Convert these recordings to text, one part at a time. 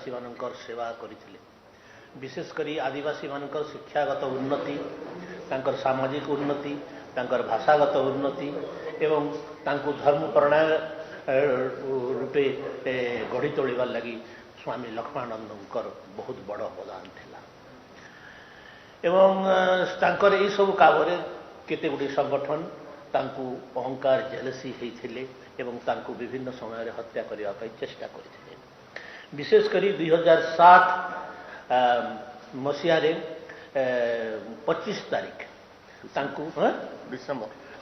आदिवासी मानकर सेवा करथिले। विशेषकर आदिवासी मानकर शिक्षागत उन्नति, तांकर सामाजिक उन्नति, तांकर भाषागत उन्नति एवं तांको धर्मपरायण रूपे गढ़ी तोड़ार लगी स्वामी लक्ष्मणानंदकर बहुत बड़ अवदान थिला। एवं तांकर यही सब कामरे केते गुडी संगठन तांको अहंकार जेलसी होते एवं तांको विभिन्न समय हत्या करने चेष्टा करते। विशेषकर 2007 मसीह 25 तारीख तांको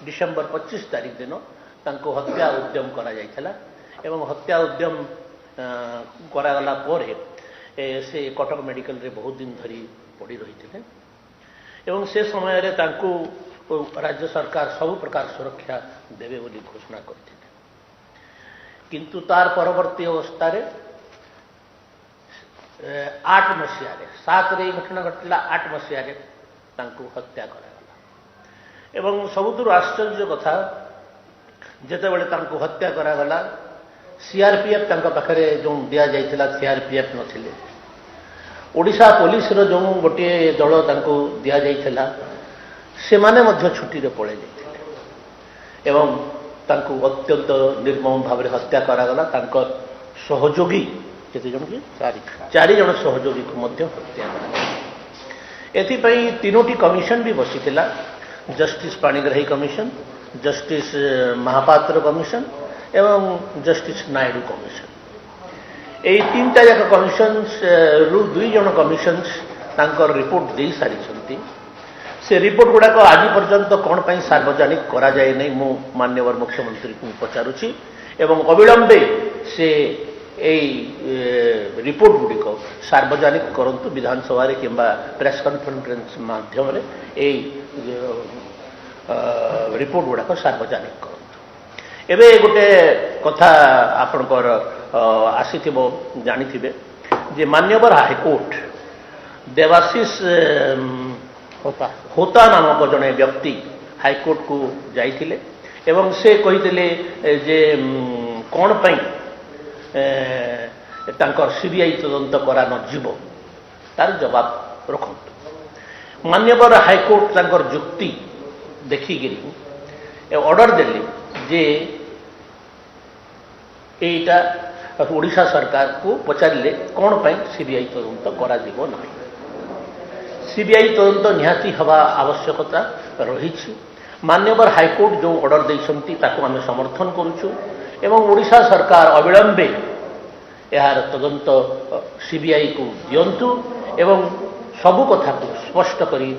डिसेम्बर 25 तारीख दिन तांको हत्या उद्यम करा जायथला एवं हत्या उद्यम करागला परे से कटक मेडिकल रे बहुत दिन धरी पड़ी रही थे एवं से समय रे तांको राज्य सरकार सब प्रकार सुरक्षा देवे बोली घोषणा करते। किंतु तार परवर्ती अवस्था 8 मसीह 7 रे घटना घटला 8 मसीह तांको हत्या करागला एवं सबुतु आश्चर्य कथा जेतेबेले तांको हत्या करागला सीआरपीएफ तांका पाखरे जो दिया जाइथिला सीआरपीएफ नथिले। ओडिशा पुलिस रो जो गोटे दल तांको दिया जाइथिला से माने मध्य छुट्टी रे पळे जाइथिले एवं तांको अत्यंत निर्मम भाव हत्या करागला। तांकर सहयोगी केते जन की 4 जन सहयोगी को मध्य हत्या करागला। एथिपई 3टी कमिशन भी बसिथिला, justice Panigrahi commission, justice Mahapatra commission एवं जस्टिस नायडू कमिशन। यही 3टा जाक कमिशन रु 2 जन कमिशन तांकर रिपोर्ट दे सारी छंती। से रिपोर्ट गुड़ाक आज पर्यंत कौन पर सार्वजनिक करा जाए नहीं मु माननीय मुख्यमंत्री को पचारुछि एवं अविलंबे से रिपोर्ट गुड़िक सार्वजनिक करंतु विधानसभा रे किंबा प्रेस कॉन्फ्रेंस माध्यम रे रिपोर्ट गुड़ाक सार्वजनिक कर। एबे गोटे कथा आपणकर आसीथिबो जानिथिबे जे मान्यवर हाईकोर्ट देवाशीष होता नामक जड़े व्यक्ति हाईकोर्ट को जाइथिले एवं से कहिथिले जे कौन पई तांकर सीबीआई तदंत करा न जीवो तार जवाब रखंतु। मान्यवर हाईकोर्ट तांकर जुक्ति देखिगिरी ऑर्डर देले जे एटा ओडिशा सरकार को पचारे कौन पर सीबीआई तदंत करा जीवो नहीं। सीबीआई तदंत निहाती हवा आवश्यकता रही। मान्यवर हाईकोर्ट जो ऑर्डर देइछंती ताको आमे समर्थन करूछु एवं ओडिशा सरकार अविलंबे यार तदंत सीबीआई को दियंतु एवं सबु कथा को स्पष्ट करी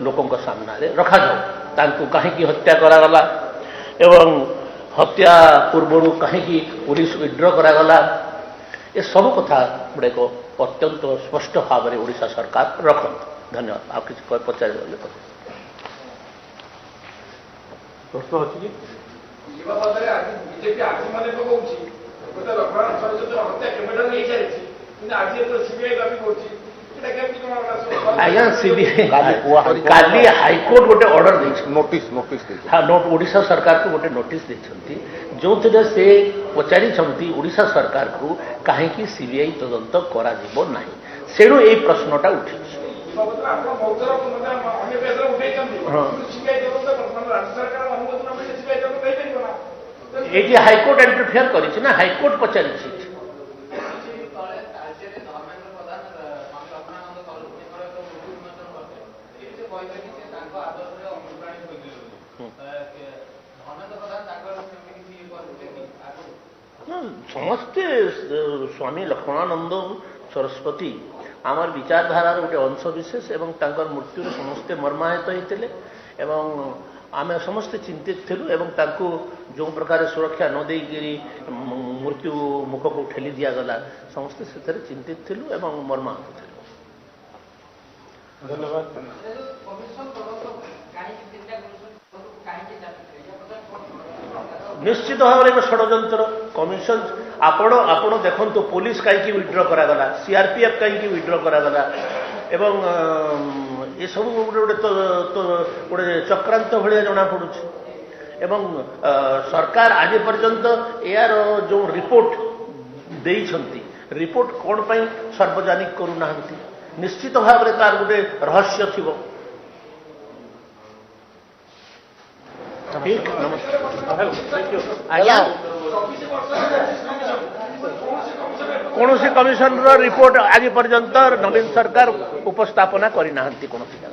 लोकों सामना रे रखा जाओ। तांको कहीं हत्या करागला एवं हत्या पूर्व कहीं पुलिस विड्र करागला ये सब कथा गुड़ाक अत्यंत स्पष्ट भाव में ओडिशा सरकार रखत। धन्यवाद। आप किसी पचार प्रश्न अच्छी आज्ञा सीबीआई काली हाईकोर्ट गोटे ऑर्डर नोटिस हाँ ओडिशा सरकार को गोटे नोटिस देछंती जो से पचारि ओडिशा सरकार को कहीं सीबीआई तदंत करा जीवो नहीं सेणु ये प्रश्नटा उठी। ये हाईकोर्ट इंटरफेयर करिछि ना हाईकोर्ट पचारिछि। समस्ते स्वामी लक्ष्मणानंद सरस्वती आमर विचारधारार गोटे अंश विशेष एवं तांकर मृत्यु समस्ते मर्माहत होते एवं आमे समस्ते चिंतित थिलु एवं तांको जो प्रकार सुरक्षा न देकरी मृत्यु मुख को ठेली दिया गला समस्ते से चिंतित थिलु एवं मर्माहत थिलु। धन्यवाद। निश्चित भाव में षड्यंत्र कमिशन आपण देखो पुलिस कहीं विड्र करागला सीआरपीएफ कहीं विड्र करागला एवं ये सब गोटे गोटे चक्रांत भाया जना पड़ू एवं सरकार आज पर्यंत यार जो रिपोर्ट ଦେଇଛନ୍ତି ରିପୋର୍ଟ କ'ଣ ପାଇଁ ସାର୍ବଜନିକ କରୁନାହାନ୍ତି ନିଶ୍ଚିତ ଭାବରେ ତାର ଗୋଟେ ରହସ୍ୟ ଥିବ। ଠିକ ଆଜ୍ଞା କୌଣସି କମିଶନର ରିପୋର୍ଟ ଆଜି ପର୍ଯ୍ୟନ୍ତ ନବୀନ ସରକାର ଉପସ୍ଥାପନା କରିନାହାନ୍ତି କୌଣସି ଜାଗାରେ।